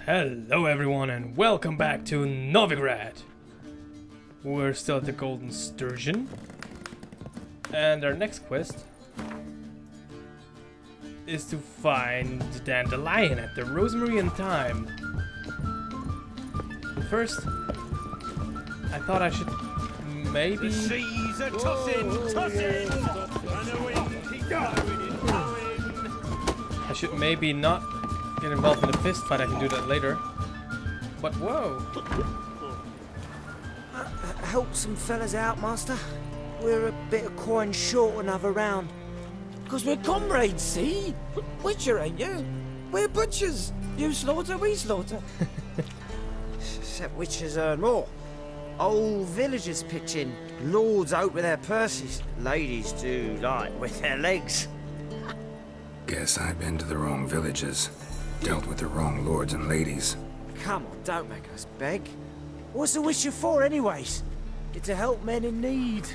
Hello everyone and welcome back to Novigrad. We're still at the Golden Sturgeon. And our next quest is to find the Dandelion at the Rosemary and Thyme. First, I thought I should maybe... The seas are tossing, tossing! And the wind keeps blowing, blowing. I should maybe not get involved in a fist fight. I can do that later. But whoa! Help some fellas out, master. We're a bit of coin short another round. 'Cause we're comrades, see? Butcher, ain't you? We're butchers. You slaughter, we slaughter. Except witches earn more. Old villagers pitch in. Lords out with their purses. Ladies do like with their legs. Guess I've been to the wrong villages. Dealt with the wrong lords and ladies. Come on, don't make us beg. What's the witcher for, anyways? It's to help men in need.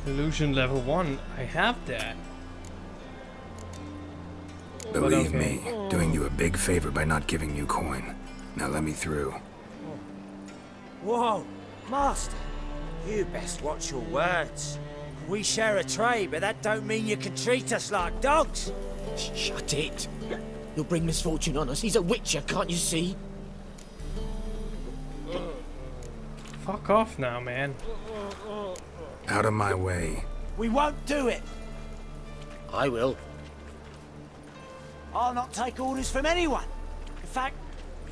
Illusion level 1. I have that. Believe me, doing you a big favor by not giving you coin. Now let me through. Whoa, master. You best watch your words. We share a trade, but that don't mean you can treat us like dogs. Shut it. You'll bring misfortune on us. He's a witcher, can't you see? Fuck off now, man. Out of my way. We won't do it. I will. I'll not take orders from anyone. In fact,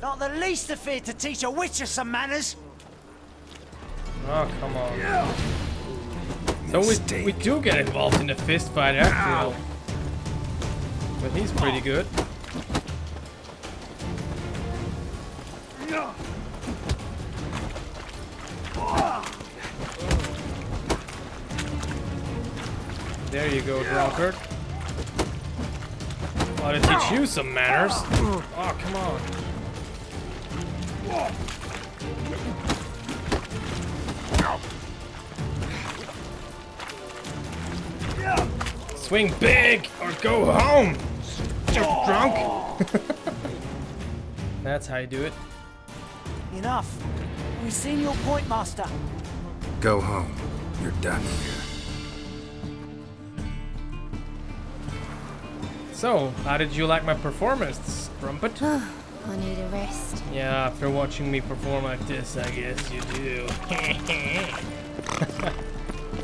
not the least afraid to teach a witcher some manners. Oh, come on. So we do get involved in a fist fight after all. But he's pretty good. There you go, drunkard. Ought to teach you some manners. Oh, come on. Swing big or go home, stupid drunk. That's how you do it. Enough. We've seen your point, master. Go home. You're done here. So, how did you like my performance, Trumpet? I need a rest. Yeah, after watching me perform like this, I guess you do.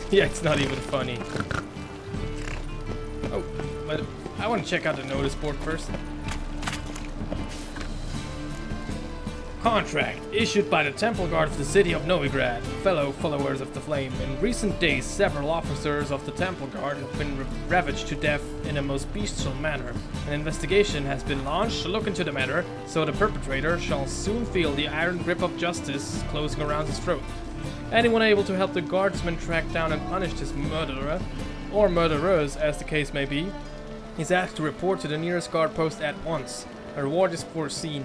Yeah, it's not even funny. Oh, but I want to check out the notice board first. Contract issued by the Temple Guard of the city of Novigrad. Fellow followers of the Flame, in recent days several officers of the Temple Guard have been ravaged to death in a most bestial manner. An investigation has been launched to look into the matter, so the perpetrator shall soon feel the iron grip of justice closing around his throat. Anyone able to help the guardsmen track down and punish this murderer, or murderers as the case may be, is asked to report to the nearest guard post at once. A reward is foreseen.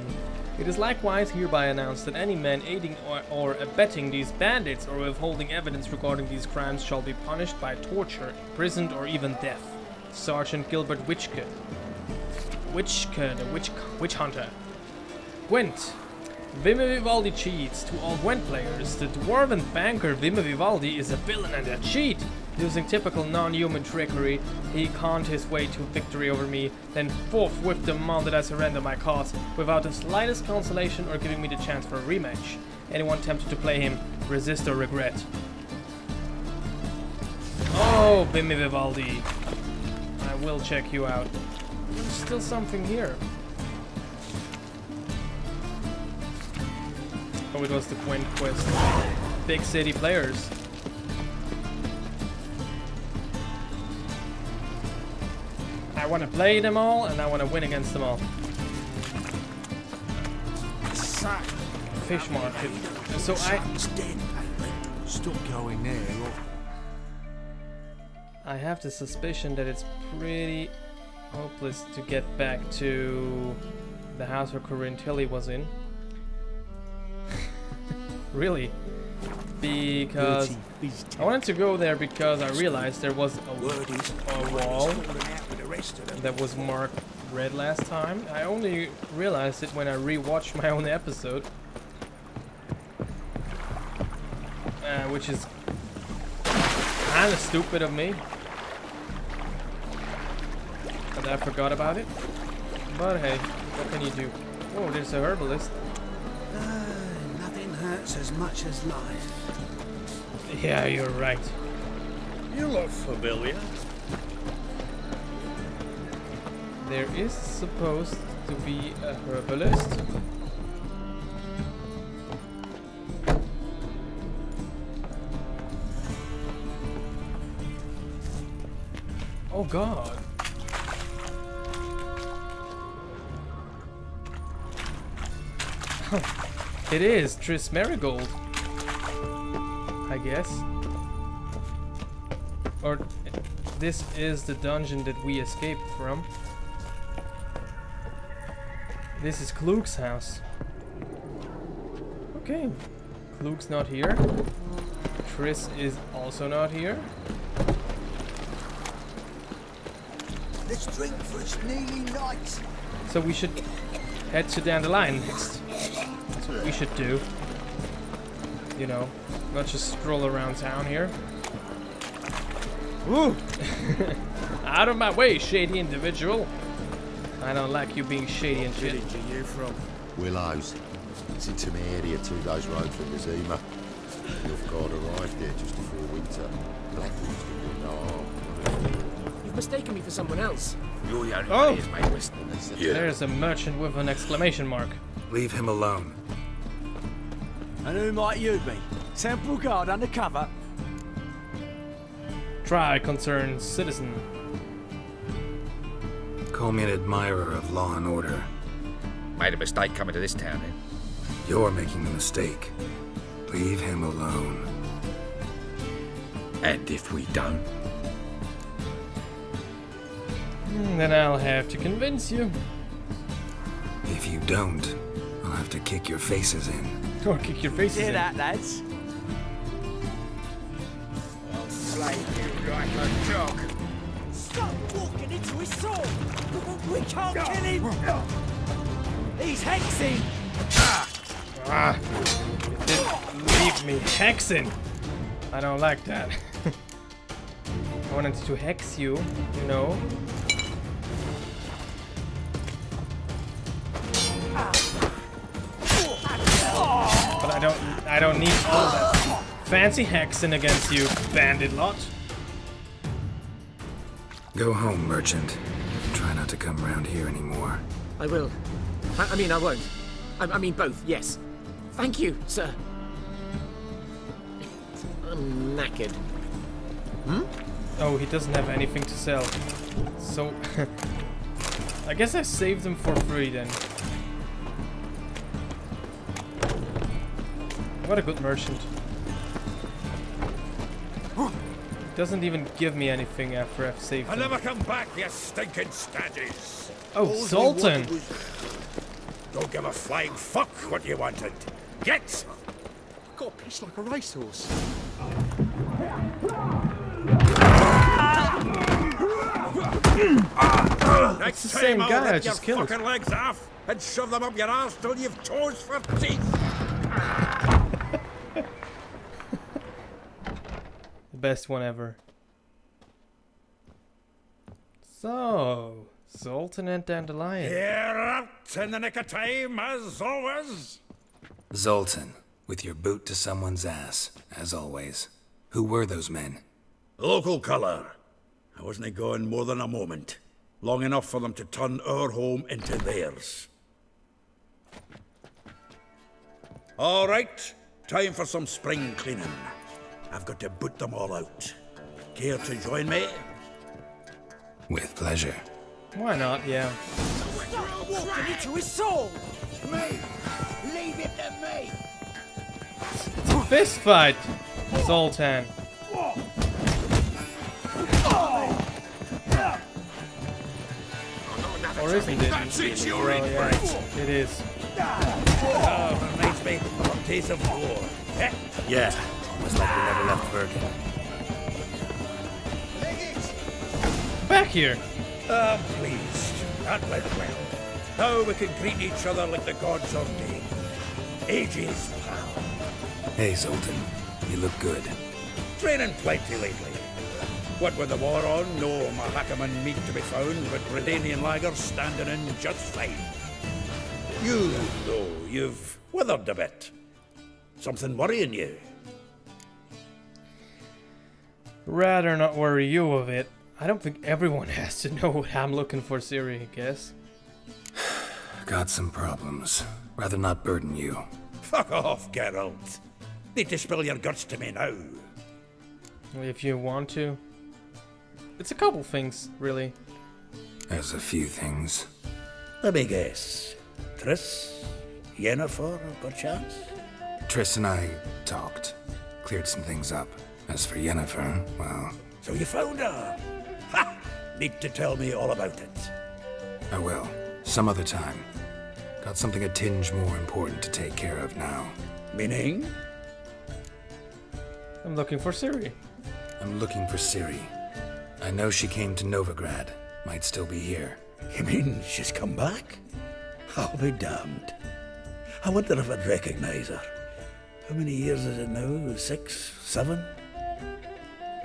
It is likewise hereby announced that any man aiding or abetting these bandits or withholding evidence regarding these crimes shall be punished by torture, imprisoned, or even death. Sergeant Gilbert Witchke, the witch hunter. Gwent. Vimme Vivaldi cheats. To all Gwent players, the dwarven banker Vimme Vivaldi is a villain and a cheat. Using typical non-human trickery, he conned his way to victory over me, then forthwith demanded I surrender my cause, without the slightest consolation or giving me the chance for a rematch. Anyone tempted to play him, resist or regret. Oh, Bimmy Vivaldi. I will check you out. There's still something here. Oh, it was the Gwent quest. Big city players. I want to play them all, and I want to win against them all. Fish market. So Stop going there. I have the suspicion that it's pretty hopeless to get back to the house where Corinne Tilly was in. Really? Because I wanted to go there because I realized there was a wall that was marked read last time. I only realized it when I rewatched my own episode. Which is kind of stupid of me. But I forgot about it. But hey, what can you do? Oh, there's a herbalist. Nothing hurts as much as life. Yeah, you're right. You look familiar. There is supposed to be a herbalist. Oh god. It is Triss Marigold, I guess. Or this is the dungeon that we escaped from. This is Klug's house. Okay. Klug's not here. Triss is also not here. Let's drink for it's nearly night. So we should head to Dandelion next. That's what we should do. You know, not just stroll around town here. Woo! Out of my way, shady individual. I don't like you being shady and shit. Where did you from? Willows. It's into my area 2 days' road from the Zima. You've got arrived there just before winter. Blackwood's doing no harm. You've mistaken me for someone else. You're the only Oh. one who's made West. There's a merchant with an exclamation mark. Leave him alone. And who might you be? Temple guard undercover? Try, concerned citizen. Call me an admirer of law and order. Made a mistake coming to this town, eh? You're making the mistake. Leave him alone. And if we don't? Then I'll have to convince you. If you don't, I'll have to kick your faces in. Or kick your faces Hear in. that, lads? I'll slay you like a dog. Stop walking into his sword! We can't kill him! He's hexing! Ah, you didn't leave me hexing. I don't like that. I wanted to hex you, you know. But I don't need all that fancy hexing against you, bandit lot. Go home, merchant. Try not to come around here anymore. I will. I mean, I won't. I mean, both, yes. Thank you, sir. I'm knackered. Oh, he doesn't have anything to sell. So, I guess I saved them for free then. What a good merchant. Doesn't even give me anything after I've saved I'll him. never come back, you stinking standies. Oh, Zoltan! Don't give a flying fuck what you wanted. Get! Got pissed like a racehorse. Next the time same I'll guy I rip your just killed. fucking legs off and shove them up your ass till you've toes for teeth. The best one ever. So, Zoltan and Dandelion. You're out in the nick of time, as always. Zoltan, with your boot to someone's ass, as always. Who were those men? Local colour. I wasn't gone more than a moment. Long enough for them to turn our home into theirs. All right, time for some spring cleaning. I've got to boot them all out. Care to join me? With pleasure. Why not? Yeah. Stop walking into his sword! Me! Leave it to me! It's a fist fight, Zoltan. Or isn't it? That's it, you're Well, in yeah, for it! it is. Oh, reminds me of days of war. Eh? Yeah, almost like we never left Bergen. Back here. Pleased. That went well. Now we can greet each other like the gods ordained. Ages, pal. Hey, Zoltan. You look good. Training plenty lately. What with the war on, no Mahakaman meat to be found, but Redanian lagers standing in just fine. You, though, you've withered a bit. Something worrying you? Rather not worry you of it. I don't think everyone has to know what I'm looking for, Siri, I guess. Got some problems. Rather not burden you. Fuck off, Geralt. Need to spill your guts to me now. If you want to. It's a couple things, really. There's a few things. Let me guess. Triss? Yennefer, perchance? Triss and I talked. Cleared some things up. As for Yennefer, well... So you found her? Ha! Need to tell me all about it. I will. Some other time. Got something a tinge more important to take care of now. Meaning? I'm looking for Siri. I'm looking for Ciri. I know she came to Novigrad. Might still be here. You mean she's come back? I'll be damned. I wonder if I'd recognize her. How many years is it now? 6, 7?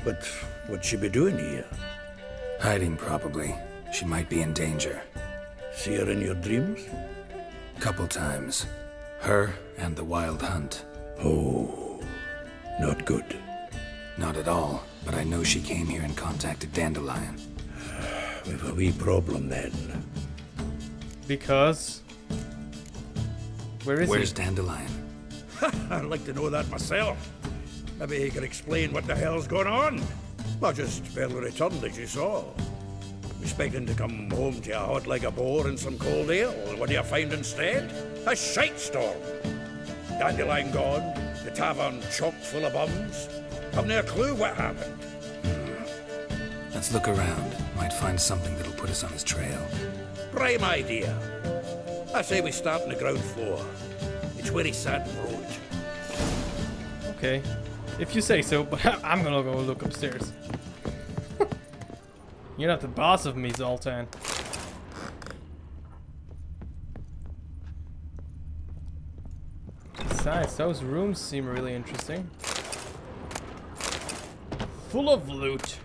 But what'd she be doing here? Hiding, probably. She might be in danger. See her in your dreams? Couple times. Her and the Wild Hunt. Oh, not good. Not at all, but I know she came here and contacted Dandelion. We've a wee problem then. Because? Where's Dandelion? I'd like to know that myself. Maybe he could explain what the hell's going on. I just barely returned, as you saw. Expecting to come home to you hot like a boar in some cold ale. What do you find instead? A shite storm. Dandelion gone, the tavern chock full of bums. I've no clue what happened. Let's look around. Might find something that'll put us on his trail. Prime idea. I say we start on the ground floor. It's where he sat and wrote. Okay. If you say so, but I'm gonna go look upstairs. You're not the boss of me, Zoltan. Besides, those rooms seem really interesting. Full of loot.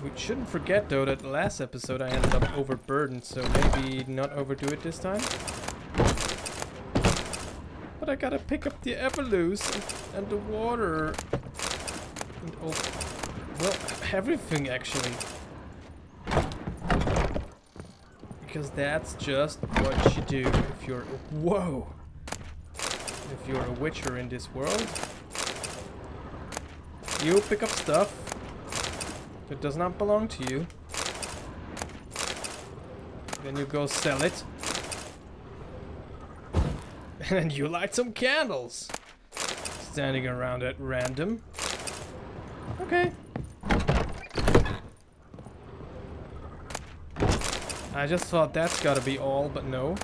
We shouldn't forget, though, that the last episode I ended up overburdened, so maybe not overdo it this time. But I gotta pick up the Everloose and the water. And well, everything, actually. Because that's just what you do if you're... Whoa! If you're a witcher in this world. You pick up stuff that does not belong to you. Then you go sell it. And then you light some candles. Standing around at random. Okay. I just thought that's gotta be all, but no.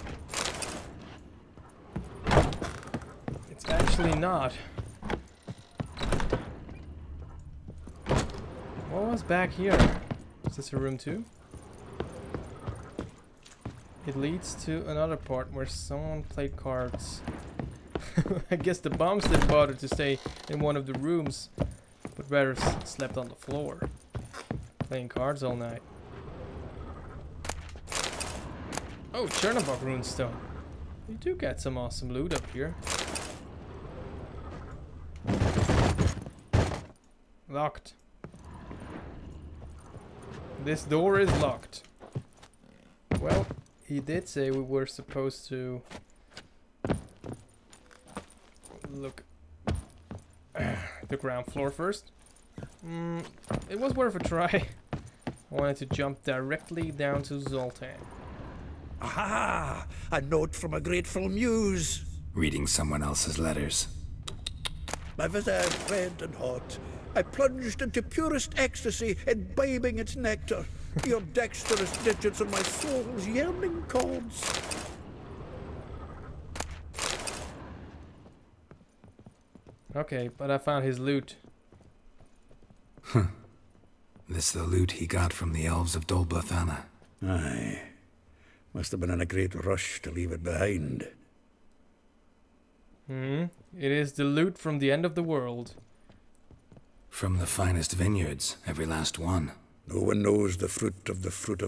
It's actually not. What was back here? Is this a room too? It leads to another part where someone played cards. I guess the bums didn't bother to stay in one of the rooms, but rather slept on the floor. Playing cards all night. Oh, Chernobog runestone. You do get some awesome loot up here. Locked. This door is locked. Well, he did say we were supposed to look the ground floor first. It was worth a try. I wanted to jump directly down to Zoltan. Aha! A note from a grateful muse. Reading someone else's letters. My visage red and hot. I plunged into purest ecstasy, imbibing its nectar. Your dexterous digits on my soul's yearning chords. Okay, but I found his loot. This the loot he got from the elves of Dol Blathanna. Aye. Must have been in a great rush to leave it behind. It is the loot from the end of the world. From the finest vineyards, every last one. No one knows the fruit of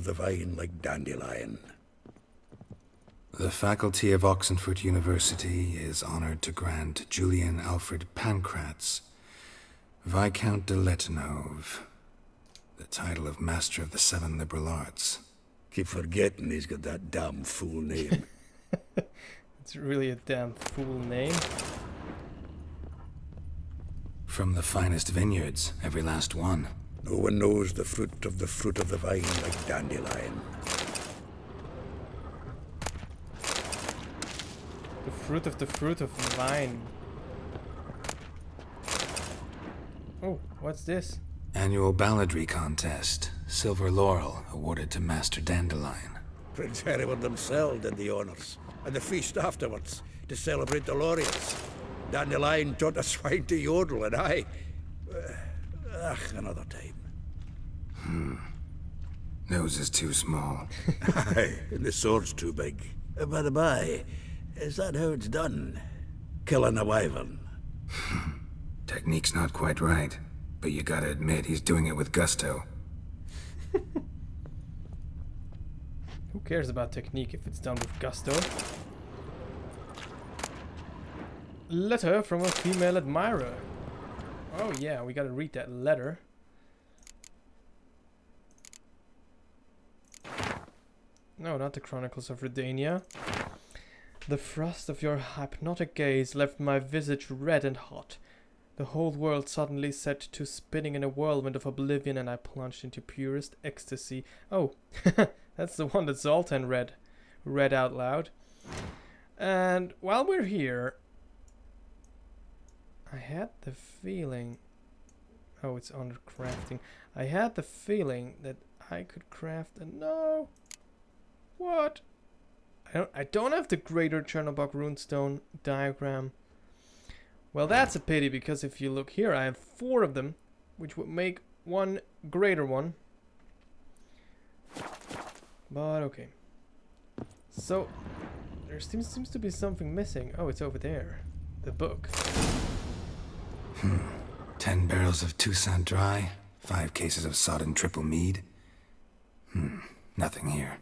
the vine like Dandelion. The faculty of Oxenford University is honored to grant Julian Alfred Pancratz, Viscount de Letenove, the title of Master of the Seven Liberal Arts. Keep forgetting he's got that damn fool name. It's really a damn fool name. From the finest vineyards, every last one. No one knows the fruit of the vine like Dandelion. The fruit of the vine. Oh, what's this? Annual balladry contest. Silver laurel awarded to Master Dandelion. Prince Hereward himself did the honours, and the feast afterwards, to celebrate the laureates. Dandelion taught a swine to yodel, and I... another time. Nose is too small. Aye, and the sword's too big. By the by, is that how it's done? Killing a wyvern? Technique's not quite right, but you gotta admit he's doing it with gusto. Who cares about technique if it's done with gusto? Letter from a female admirer. Oh yeah, we gotta read that letter. No, not the Chronicles of Redania. The thrust of your hypnotic gaze left my visage red and hot. The whole world suddenly set to spinning in a whirlwind of oblivion, and I plunged into purest ecstasy. Oh, that's the one that Zoltan read out loud. And while we're here, I had the feeling... Oh, it's under crafting. I had the feeling that I could craft a... No! What? I don't have the Greater Chernobog runestone diagram. Well, that's a pity, because if you look here, I have 4 of them, which would make one greater one. But okay. So there seems to be something missing. Oh, it's over there. The book. 10 barrels of Toussaint Dry, 5 cases of sodden triple mead. Nothing here.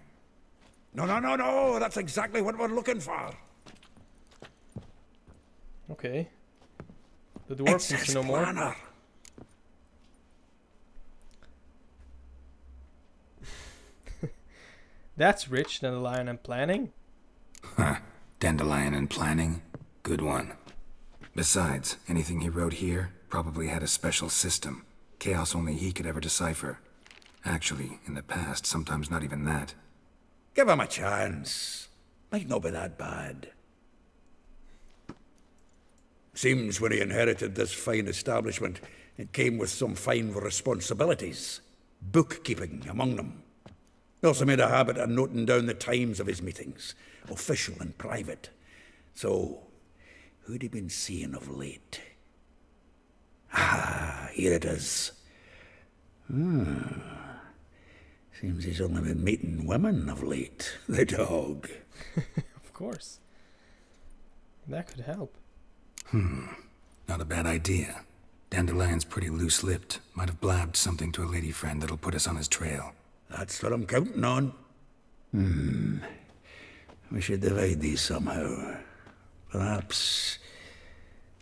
No, that's exactly what we're looking for. Okay. The dwarf seems to know more. Planner. That's rich, Dandelion and planning. Dandelion and planning? Good one. Besides, anything he wrote here probably had a special system. Chaos only he could ever decipher. Actually, in the past, sometimes not even that. Give him a chance. Might not be that bad. Seems when he inherited this fine establishment, it came with some fine responsibilities. Bookkeeping among them. He also made a habit of noting down the times of his meetings, official and private. So, who'd he been seeing of late? Ah, here it is. Seems he's only been meeting women of late. The dog. Of course. That could help. Not a bad idea. Dandelion's pretty loose-lipped. Might have blabbed something to a lady friend that'll put us on his trail. That's what I'm counting on. We should divide these somehow. Perhaps...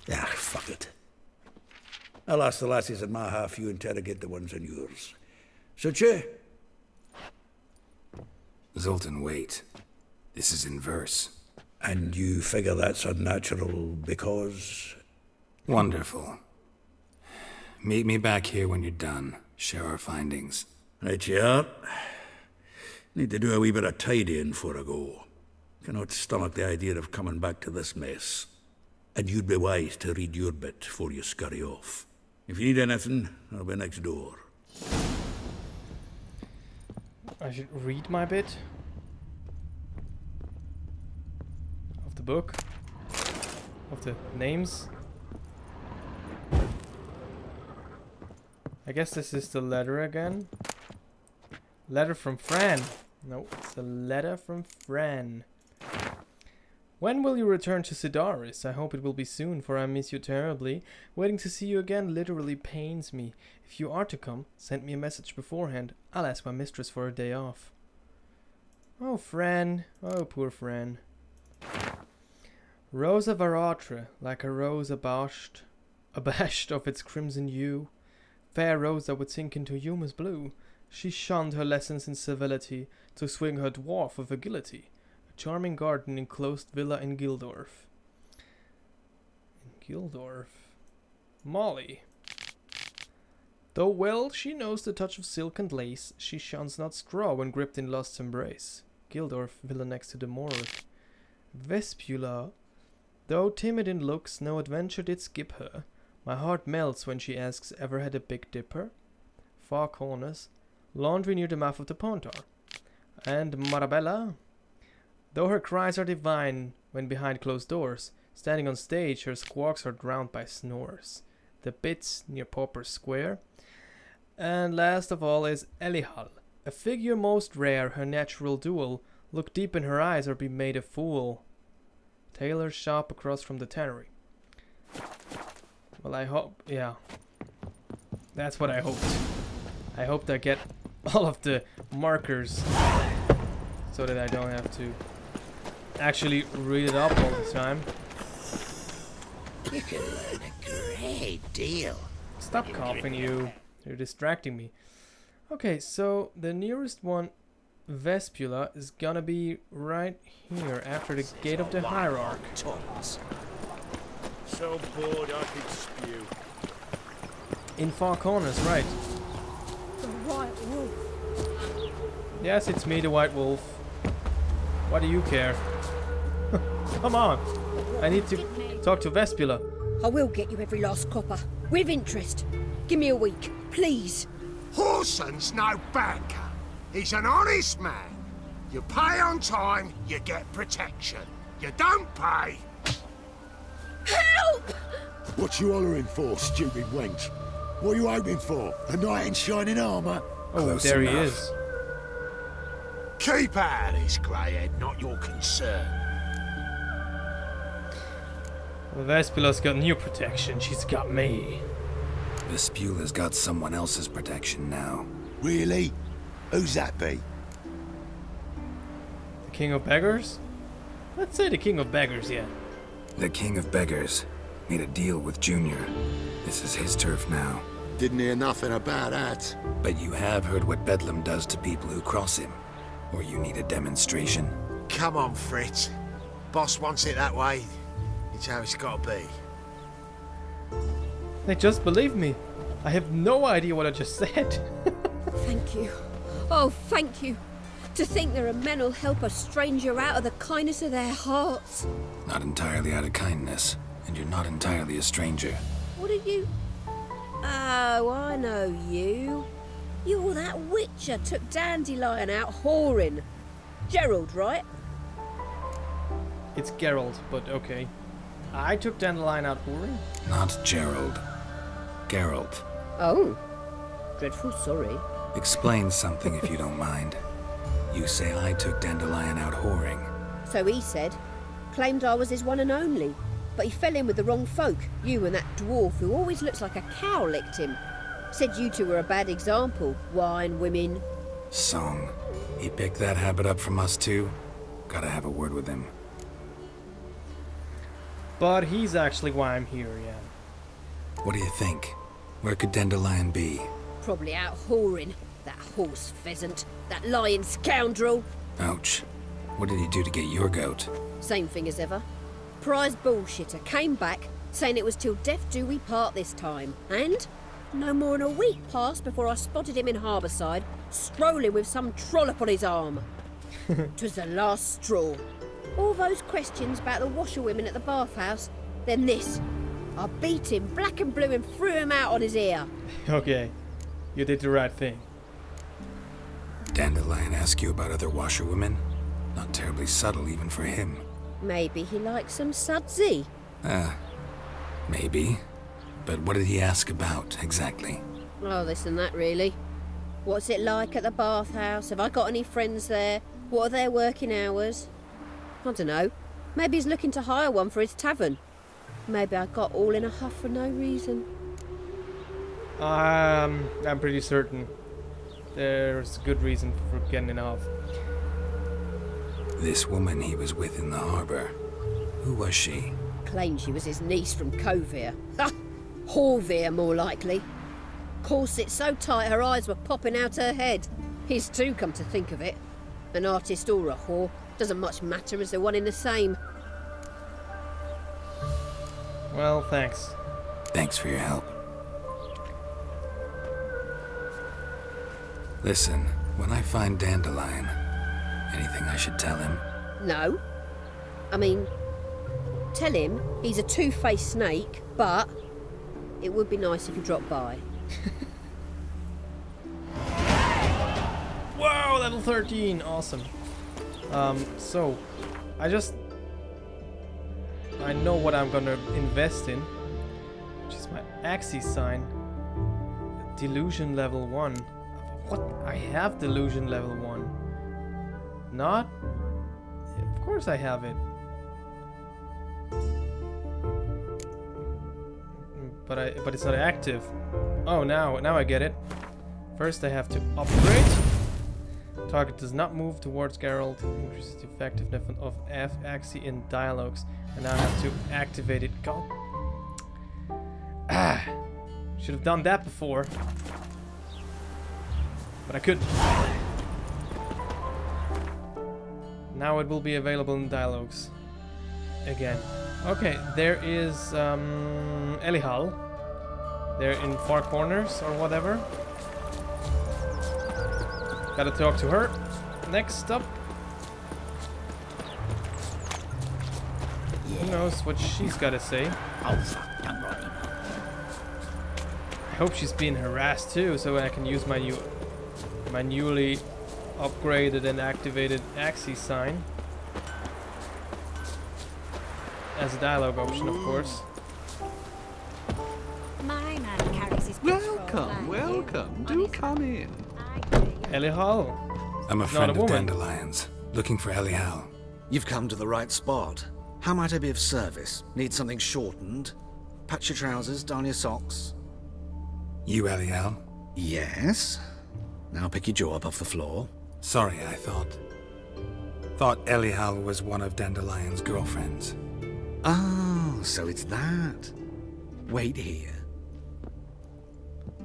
fuck it. I'll ask the lassies in my half, you interrogate the ones in yours. Suit you? Zoltan, wait. This is in verse. And you figure that's unnatural because... Wonderful. Meet me back here when you're done. Share our findings. Right you are. Need to do a wee bit of tidying before I go. Cannot stomach the idea of coming back to this mess. And you'd be wise to read your bit before you scurry off. If you need anything, I'll be next door. I should read my bit of the book, of the names. I guess this is the letter again. Letter from Fran. No, it's a letter from Fran. When will you return to Sidaris? I hope it will be soon, for I miss you terribly. Waiting to see you again literally pains me. If you are to come, send me a message beforehand. I'll ask my mistress for a day off. Oh, Fran. Oh, poor Fran. Rosa Varatre, like a rose abashed of its crimson hue. Fair Rosa would sink into humus blue. She shunned her lessons in civility to swing her dwarf of agility. A charming garden enclosed villa in Gildorf. Molly. Though well she knows the touch of silk and lace, she shuns not straw when gripped in lust's embrace. Gildorf, villa next to the Morth. Vespula. Though timid in looks, no adventure did skip her. My heart melts when she asks, ever had a big dipper? Far corners. Laundry near the mouth of the Pontar. And Marabella. Though her cries are divine when behind closed doors, standing on stage her squawks are drowned by snores. The Bits near Pauper Square. And last of all is Elihal, a figure most rare, her natural dual. Look deep in her eyes or be made a fool. Tailor's shop across from the tannery. Well, I hope, yeah. That's what I hoped. I hoped I get all of the markers so that I don't have to actually read it up all the time. You can learn a great deal. Stop coughing, you. You're distracting me. Okay, so the nearest one, Vespula, is gonna be right here after the Gate of the Hierarch. So bored I could spew. In Far Corners, right. The White Wolf. Yes, it's me, the White Wolf. What do you care? Come on. I need to talk to Vespula. I will get you every last copper. With interest. Give me a week, please. Horson's no banker. He's an honest man. You pay on time, you get protection. You don't pay... Help! What you hollering for, stupid wench? What are you hoping for? A knight in shining armour? Oh, Close there enough. he is. Keep out of this, greyhead, not your concern. Well, Vespula's got new protection. She's got me. Vespula's got someone else's protection now. Really? Who's that be? The King of Beggars? Let's say the King of Beggars, yeah. The King of Beggars made a deal with Junior. This is his turf now. Didn't hear nothing about that. But you have heard what Bedlam does to people who cross him. Or you need a demonstration? Come on, Fritz. Boss wants it that way. It's how it's got to be. They just believe me. I have no idea what I just said. Thank you. Oh, thank you. To think there are men who'll help a stranger out of the kindness of their hearts. Not entirely out of kindness, and you're not entirely a stranger. What are you? Oh, I know you. You're that witcher took Dandelion out whoring. Gerald, right? It's Geralt, but okay. I took Dandelion out whoring? Not Gerald. Geralt. Oh. Dreadful sorry. Explain something if you don't mind. You say I took Dandelion out whoring. So he said. Claimed I was his one and only. But he fell in with the wrong folk. You and that dwarf who always looks like a cow licked him. Said you two were a bad example. Wine, women. Song. He picked that habit up from us too? Gotta have a word with him. But he's actually why I'm here, yeah. What do you think? Where could Dandelion be? Probably out whoring. That horse pheasant. That lying scoundrel. Ouch. What did he do to get your goat? Same thing as ever. Prize bullshitter came back, saying it was till death do we part this time. And no more than a week passed before I spotted him in Harbourside, strolling with some trollop on his arm. 'Twas the last straw. All those questions about the washerwomen at the bathhouse, then this. I beat him black and blue and threw him out on his ear. Okay, you did the right thing. Dandelion ask you about other washerwomen? Not terribly subtle even for him. Maybe he likes some sudsy. Maybe. But what did he ask about, exactly? Oh, this and that, really. What's it like at the bathhouse? Have I got any friends there? What are their working hours? I don't know. Maybe he's looking to hire one for his tavern. Maybe I got all in a huff for no reason. I'm pretty certain there's a good reason for getting in a huff. This woman he was with in the harbor, who was she? Claimed she was his niece from Covere. Ha! Horvere, more likely. Corset so tight her eyes were popping out her head. His too, come to think of it. An artist or a whore, doesn't much matter as they're one in the same. Well, thanks. Thanks for your help. Listen, when I find Dandelion, anything I should tell him? No. I mean, tell him he's a two-faced snake, but it would be nice if he dropped by. Wow, level 13, awesome. So, I know what I'm gonna invest in, which is my Axis sign. Delusion level 1. What? I have delusion level 1. Not? Of course I have it. But it's not active. Oh, now I get it. First I have to upgrade. Target does not move towards Geralt. Increases the effectiveness of F-Axis in dialogues. And now I have to activate it. God. Ah! Should have done that before. But I couldn't. Now it will be available in dialogues. Again. Okay, there is Elihal. They're in far corners or whatever. Gotta talk to her. Next up. Who knows what she's gotta say. I hope she's being harassed too, so I can use my newly upgraded and activated Axis sign. As a dialogue option, of course. My man carries his Welcome, welcome. Do come in. Elihal. I'm a friend of Dandelion's, looking for Elihal. You've come to the right spot. How might I be of service? Need something shortened? Patch your trousers, darn your socks. You Elihal? Yes. Now pick your jaw up off the floor. Sorry, I thought Elihal was one of Dandelion's girlfriends. Oh, so it's that. Wait here.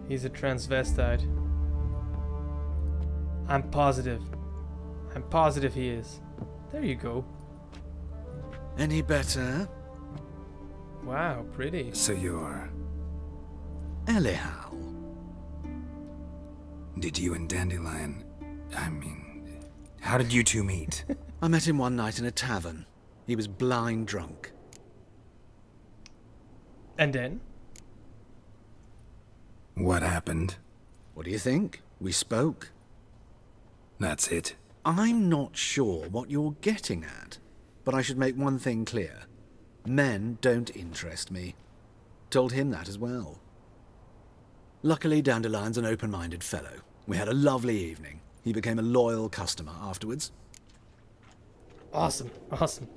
He's a transvestite. I'm positive. I'm positive he is. There you go. Any better? Wow, pretty. So you're... Elihal. Did you and Dandelion... how did you two meet? I met him one night in a tavern. He was blind drunk. And then? What happened? What do you think? We spoke. That's it. I'm not sure what you're getting at, but I should make one thing clear. Men don't interest me. Told him that as well. Luckily, Dandelion's an open-minded fellow. We had a lovely evening. He became a loyal customer afterwards. Awesome, awesome.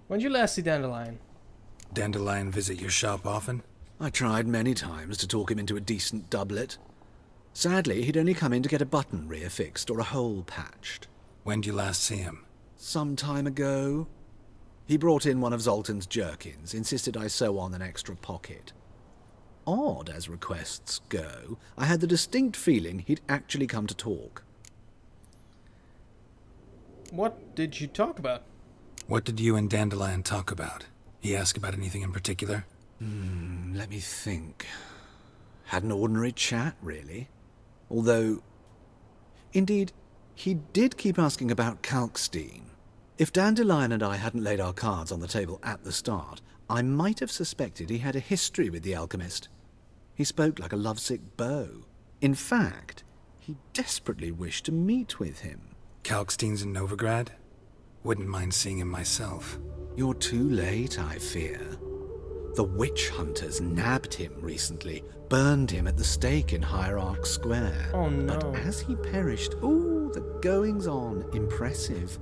When did you last see Dandelion? Dandelion visit your shop often? I tried many times to talk him into a decent doublet. Sadly, he'd only come in to get a button reaffixed or a hole patched. When did you last see him? Some time ago. He brought in one of Zoltan's jerkins, insisted I sew on an extra pocket. Odd as requests go, I had the distinct feeling he'd actually come to talk. What did you talk about? What did you and Dandelion talk about? He asked about anything in particular? Let me think. Had an ordinary chat, really. Although, indeed, he did keep asking about Kalkstein. If Dandelion and I hadn't laid our cards on the table at the start, I might have suspected he had a history with the alchemist. He spoke like a lovesick beau. In fact, he desperately wished to meet with him. Kalkstein's in Novigrad? Wouldn't mind seeing him myself. You're too late, I fear. The witch hunters nabbed him recently, burned him at the stake in Hierarch Square. Oh no. But as he perished, ooh, the goings-on, impressive.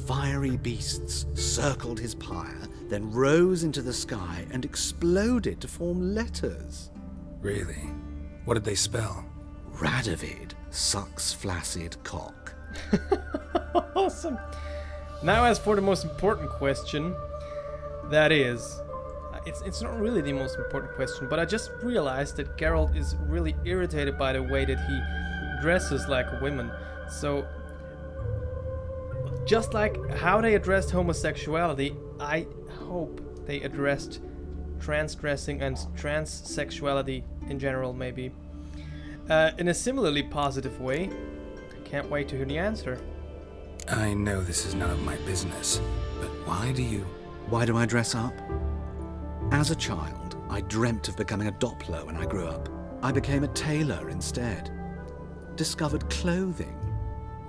Fiery beasts circled his pyre, then rose into the sky and exploded to form letters. Really? What did they spell? Radovid sucks flaccid cock. Awesome. Now as for the most important question, that is... It's not really the most important question, but I just realized that Geralt is really irritated by the way that he dresses like women. So, just like how they addressed homosexuality, I hope they addressed transgressing and transsexuality in general, maybe. In a similarly positive way. I can't wait to hear the answer. I know this is none of my business, but why do you... Why do I dress up? As a child, I dreamt of becoming a Doppler when I grew up. I became a tailor instead. Discovered clothing.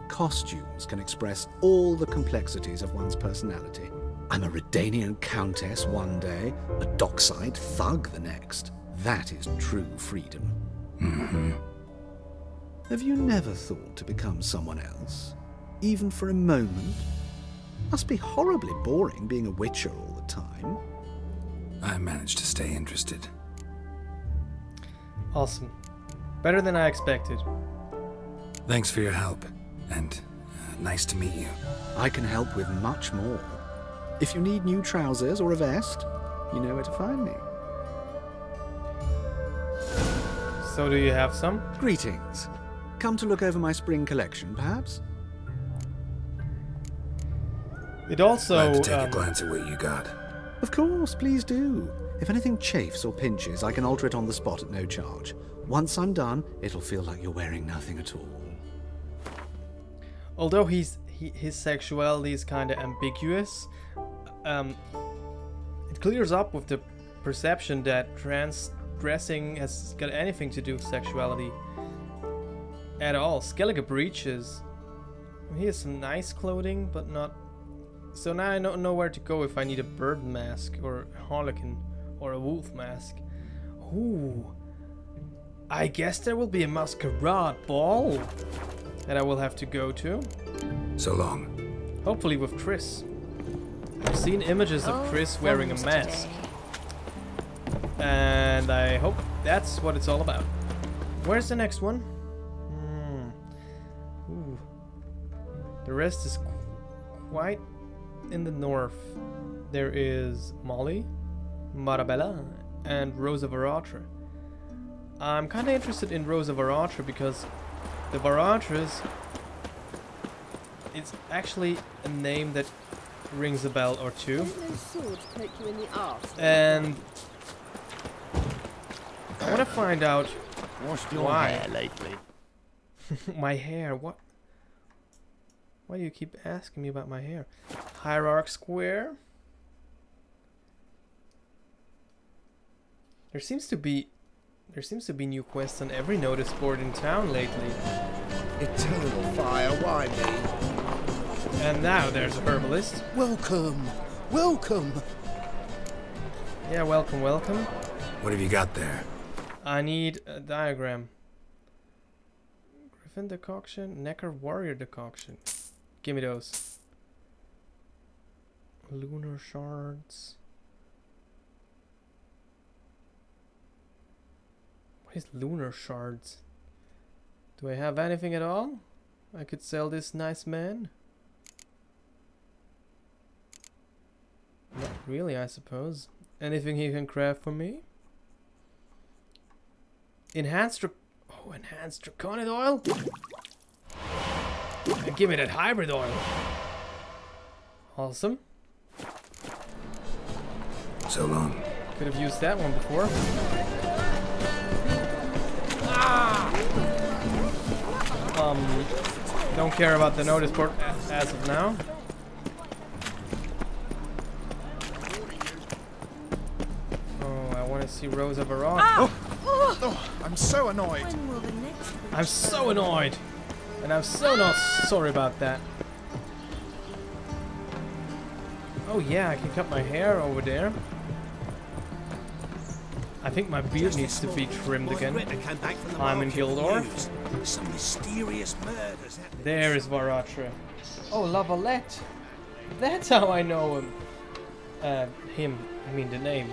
Costumes can express all the complexities of one's personality. I'm a Redanian countess one day, a dockside thug the next. That is true freedom. Mm-hmm. Have you never thought to become someone else? Even for a moment? Must be horribly boring being a witcher all the time. I managed to stay interested. Awesome. Better than I expected. Thanks for your help, and nice to meet you. I can help with much more. If you need new trousers or a vest, you know where to find me. So do you have some? Greetings. Come to look over my spring collection, perhaps? It also... Glad to take a glance at what you got. Of course, please do. If anything chafes or pinches, I can alter it on the spot at no charge. Once I'm done, it'll feel like you're wearing nothing at all. Although his sexuality is kind of ambiguous, it clears up with the perception that transgressing has got anything to do with sexuality at all. Skellige breeches. He has some nice clothing, but not... So now I don't know where to go if I need a bird mask, or a harlequin, or a wolf mask. Ooh. I guess there will be a masquerade ball that I will have to go to. So long. Hopefully with Triss. I've seen images of Triss wearing a mask. And I hope that's what it's all about. Where's the next one? Ooh. The rest is quite in the north. There is Molly, Marabella, and Rosa Varatra. I'm kind of interested in Rosa Varatra because the Varatras, it's actually a name that rings a bell or two. And I want to find out Washed your why. hair lately? My hair, what? Why do you keep asking me about my hair? Hierarch Square. There seems to be new quests on every notice board in town lately. Eternal fire, why me? And now there's a herbalist. Welcome, welcome. Yeah, welcome, welcome. What have you got there? I need a diagram. Griffin decoction, Necker warrior decoction. Give me those. Lunar shards. What is lunar shards? Do I have anything at all? I could sell this nice man. Not really, I suppose. Anything he can craft for me? Enhanced draconic oil? And give me that hybrid oil. Awesome. So long. Could have used that one before. Ah! Don't care about the notice board as of now. Oh, I want to see Rosa Varatra. Ah! Oh, I'm so annoyed. I'm so annoyed. And I'm so not sorry about that. Oh yeah, I can cut my hair over there. I think my beard needs to be trimmed again. I'm in Gildor. Some mysterious murders happening. There is Varatra. Oh, Lavalette. That's how I know him. I mean the name.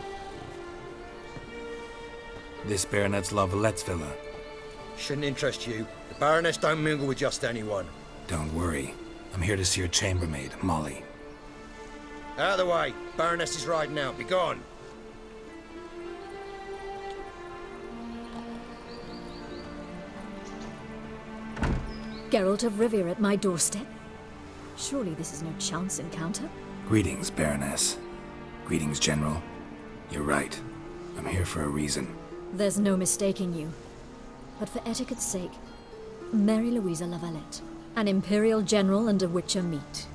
This Baronet's Lavalette's villa. Shouldn't interest you. The Baroness don't mingle with just anyone. Don't worry. I'm here to see your chambermaid, Molly. Out of the way. Baroness is riding out. Be gone. Geralt of Rivia at my doorstep? Surely this is no chance encounter? Greetings, Baroness. Greetings, General. You're right. I'm here for a reason. There's no mistaking you. But for etiquette's sake, Mary Louisa Lavalette, an Imperial General and a Witcher meet.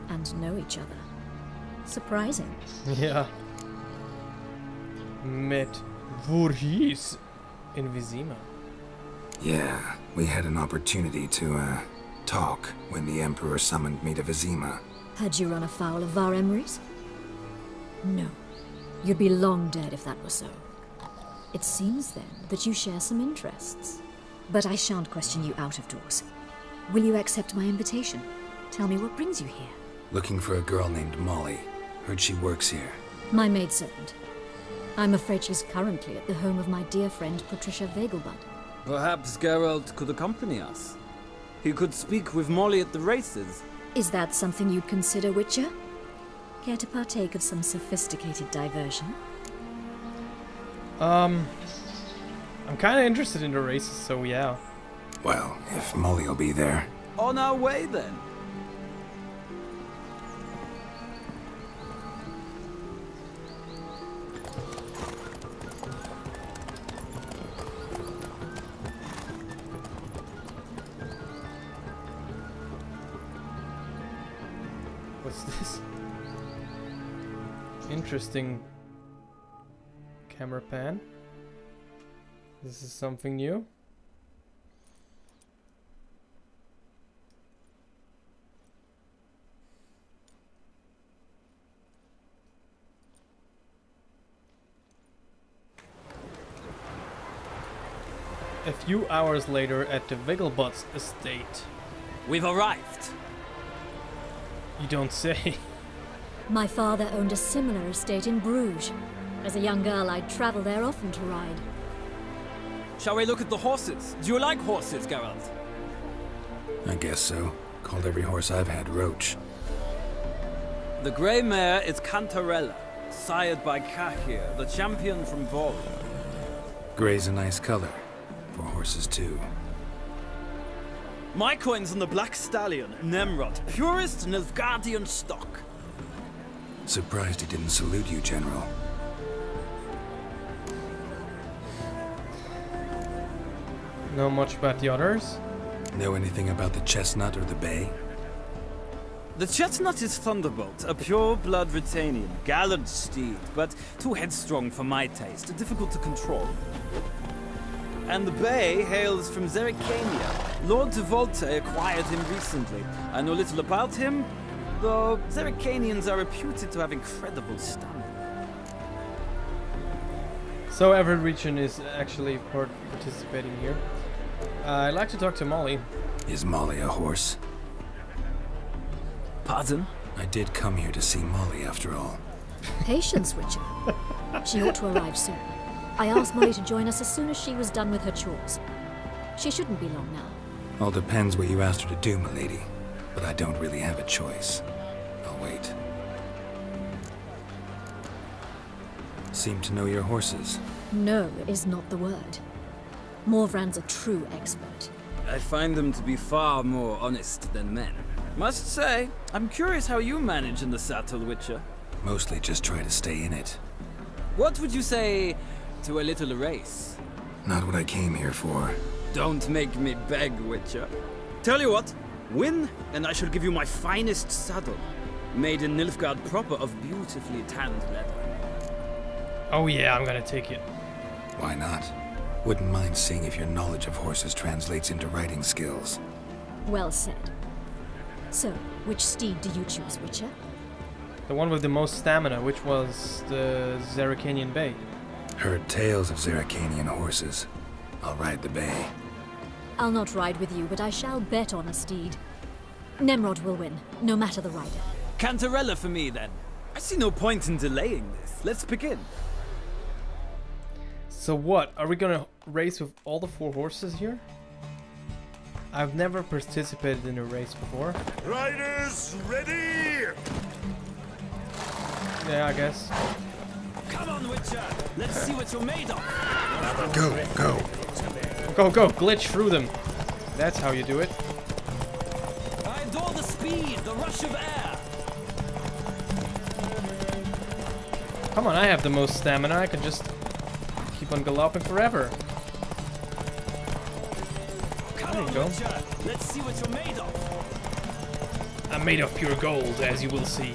And know each other. Surprising. Yeah. Met Voorhees in Vizima. Yeah, we had an opportunity to, talk when the Emperor summoned me to Vizima. Had you run afoul of Var Emrys? No. You'd be long dead if that were so. It seems, then, that you share some interests. But I shan't question you out of doors. Will you accept my invitation? Tell me what brings you here. Looking for a girl named Molly. Heard she works here. My maidservant. I'm afraid she's currently at the home of my dear friend Patricia Vegelbud. Perhaps Geralt could accompany us. He could speak with Molly at the races. Is that something you'd consider, Witcher? Care to partake of some sophisticated diversion? I'm kind of interested in the races, so yeah. Well, if Molly will be there. On our way, then. What's this? Interesting camera pan. This is something new. A few hours later at the Vegelbud's estate. We've arrived. You don't say. My father owned a similar estate in Bruges. As a young girl, I'd travel there often to ride. Shall we look at the horses? Do you like horses, Geralt? I guess so. Called every horse I've had Roach. The grey mare is Cantarella, sired by Cahir, the champion from Vol. Grey's a nice color. For horses, too. My coin's on the Black Stallion, Nemrod, purest Nilfgaardian stock. Surprised he didn't salute you, General. Know much about the others? Know anything about the Chestnut or the Bay? The Chestnut is Thunderbolt, a pure-blood Britannian, gallant steed, but too headstrong for my taste, difficult to control. And the Bay hails from Zerrikania. Lord de Volte acquired him recently. I know little about him, though Zerrikanians are reputed to have incredible stamina. So every region is actually participating here. I'd like to talk to Molly. Is Molly a horse? Pardon? I did come here to see Molly, after all. Patience, Witcher. She ought to arrive soon. I asked Molly to join us as soon as she was done with her chores. She shouldn't be long now. All depends what you asked her to do, milady. But I don't really have a choice. I'll wait. Seem to know your horses. No is not the word. Morvran's a true expert. I find them to be far more honest than men. Must say, I'm curious how you manage in the saddle, Witcher. Mostly just try to stay in it. What would you say to a little race? Not what I came here for. Don't make me beg, Witcher. Tell you what, win, and I shall give you my finest saddle. Made in Nilfgaard proper of beautifully tanned leather. Oh yeah, I'm gonna take it. Why not? Wouldn't mind seeing if your knowledge of horses translates into riding skills. Well said. So, which steed do you choose, Witcher? The one with the most stamina, which was the Zerrikanian Bay. Heard tales of Zeracanian horses. I'll ride the bay. I'll not ride with you, but I shall bet on a steed. Nemrod will win, no matter the rider. Cantarella for me, then. I see no point in delaying this. Let's begin. So what? Are we gonna race with all the 4 horses here? I've never participated in a race before. Riders, ready! Yeah, I guess. Come on, Witcher. Let's see what you're made of. Go. Go, glitch through them. That's how you do it. I adore the speed, the rush of air. Come on, I have the most stamina. I can just keep on galloping forever. There you go. Witcher. Let's see what you're made of. I'm made of pure gold, as you will see.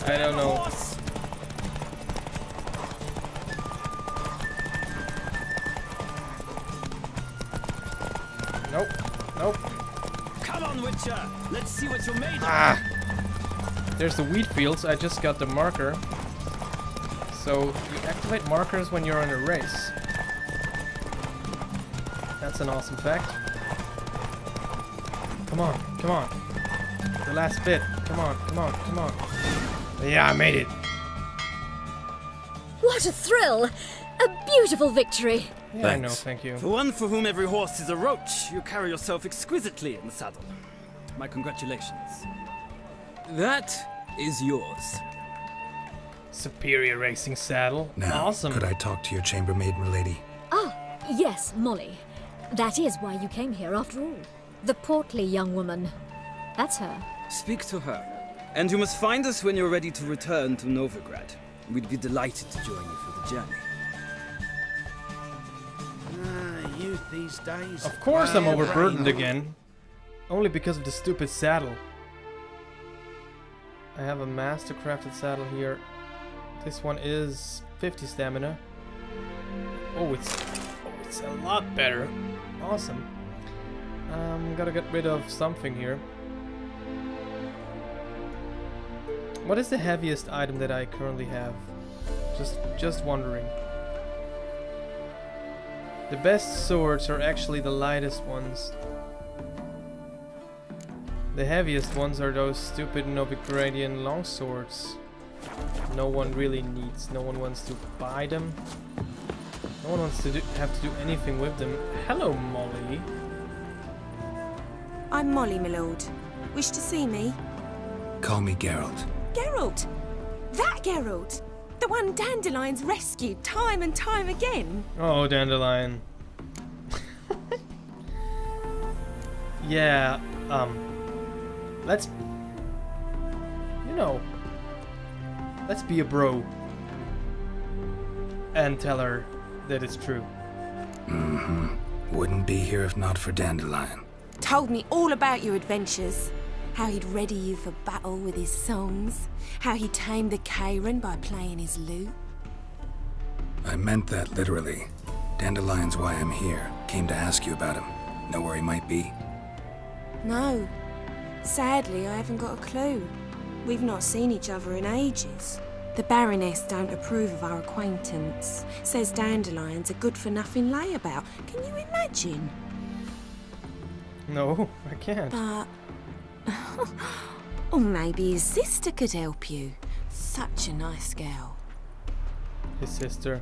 I don't know. Horse. Nope. Come on, Witcher. Let's see what you're made of. Ah! There's the wheat fields. I just got the marker. So you activate markers when you're in a race. That's an awesome fact. Come on. The last bit. Come on. Yeah, I made it. What a thrill! A beautiful victory! Yeah, I know, thank you. For one for whom every horse is a roach, you carry yourself exquisitely in the saddle. My congratulations. That is yours. Superior racing saddle. Now, awesome. could I talk to your chambermaid, milady? Ah, yes, Molly. That is why you came here after all. The portly young woman. That's her. Speak to her. And you must find us when you're ready to return to Novigrad. We'd be delighted to join you for the journey. Youth these days. Of course I'm Well, overburdened right. again. Only because of the stupid saddle. I have a master crafted saddle here. This one is 50 stamina. Oh, it's a lot better. Awesome. Gotta get rid of something here. What is the heaviest item that I currently have? Just wondering. The best swords are actually the lightest ones. The heaviest ones are those stupid Novigradian longswords. No one really needs. No one wants to buy them. No one wants to have to do anything with them. Hello, Molly. I'm Molly, my lord. Wish to see me? Call me Geralt. Geralt! That Geralt! The one Dandelion's rescued time and time again! Oh, Dandelion. Yeah, let's... You know... Let's be a bro. And tell her that it's true. Mm-hmm. Wouldn't be here if not for Dandelion. Told me all about your adventures. How he'd ready you for battle with his songs. How he tamed the Kairan by playing his lute. I meant that literally. Dandelion's why I'm here. Came to ask you about him. Know where he might be? No. Sadly, I haven't got a clue. We've not seen each other in ages. The Baroness don't approve of our acquaintance. Says Dandelion's a good-for-nothing layabout. Can you imagine? No, I can't. But... or maybe his sister could help you. Such a nice girl. His sister.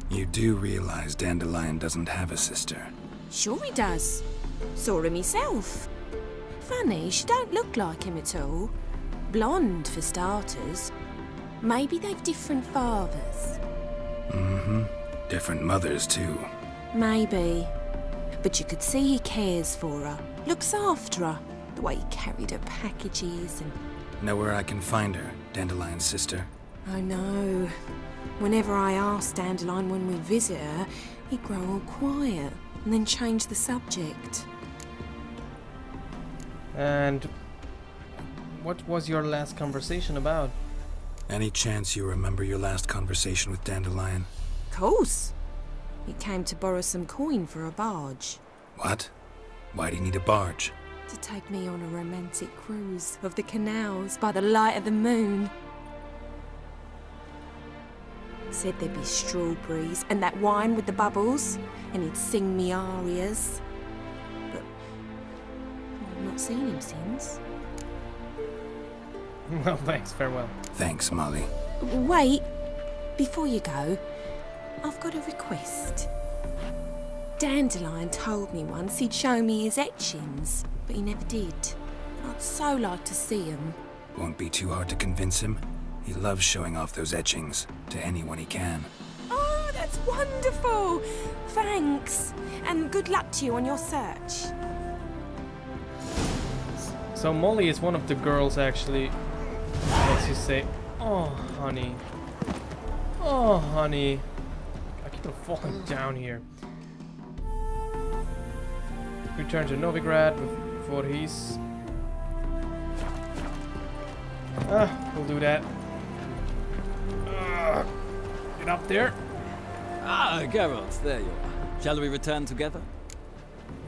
You do realize Dandelion doesn't have a sister? Sure he does. Saw him himself. Funny, she don't look like him at all. Blonde, for starters. Maybe they've different fathers. Mm-hmm. Different mothers, too. Maybe. But you could see he cares for her. Looks after her. The way he carried her packages and... Know where I can find her, Dandelion's sister? I know. Whenever I asked Dandelion when we visit her, he'd grow all quiet and then change the subject. And what was your last conversation about? Any chance you remember your last conversation with Dandelion? Course. He came to borrow some coin for a barge. What? Why do you need a barge? to take me on a romantic cruise of the canals by the light of the moon. Said there'd be strawberries and that wine with the bubbles, and he'd sing me arias. But I've not seen him since. Well, thanks. Farewell. Thanks, Molly. Wait, before you go, I've got a request. Dandelion told me once he'd show me his etchings, but he never did. I'd so like to see them. Won't be too hard to convince him. He loves showing off those etchings to anyone he can. Oh, that's wonderful! Thanks, and good luck to you on your search. So Molly is one of the girls, actually. Let's just say, oh, honey. Oh, honey. I keep on falling down here. Return to Novigrad before he's... we'll do that. Get up there. Ah, Geralt, there you are. Shall we return together?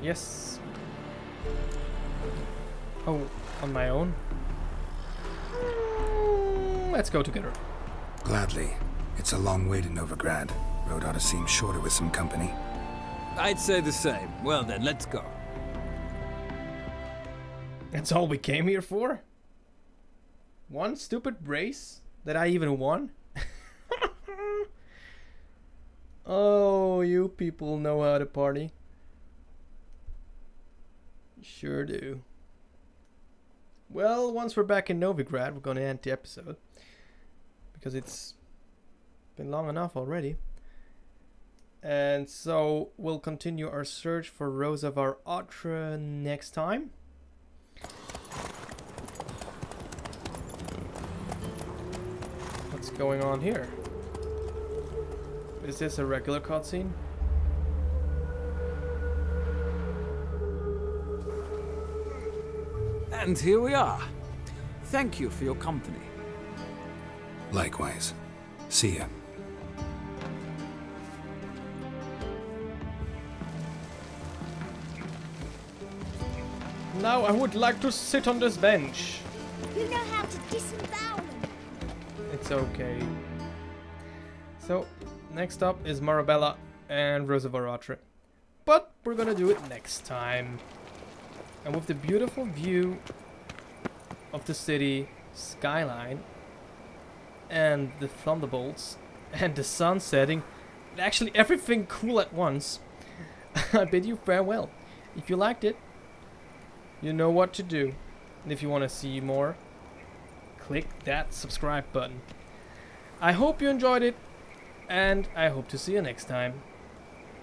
Yes. Oh, on my own? Let's go together. Gladly. It's a long way to Novigrad. Road ought to seem shorter with some company. I'd say the same. Well then, let's go. That's all we came here for? One stupid race that I even won? Oh, you people know how to party. Sure do. Well, once we're back in Novigrad, we're going to end the episode. Because it's been long enough already. And so we'll continue our search for Rose of our Atra next time. What's going on here? Is this a regular cutscene? And here we are. Thank you for your company. Likewise. See ya. Now I would like to sit on this bench. You know how to disembowel them. It's okay. So, next up is Marabella and Rose of Atra. But we're gonna do it next time. And with the beautiful view of the city skyline and the thunderbolts and the sun setting, and actually everything cool at once, I bid you farewell. If you liked it, you know what to do. And if you want to see more, click that subscribe button. I hope you enjoyed it, and I hope to see you next time.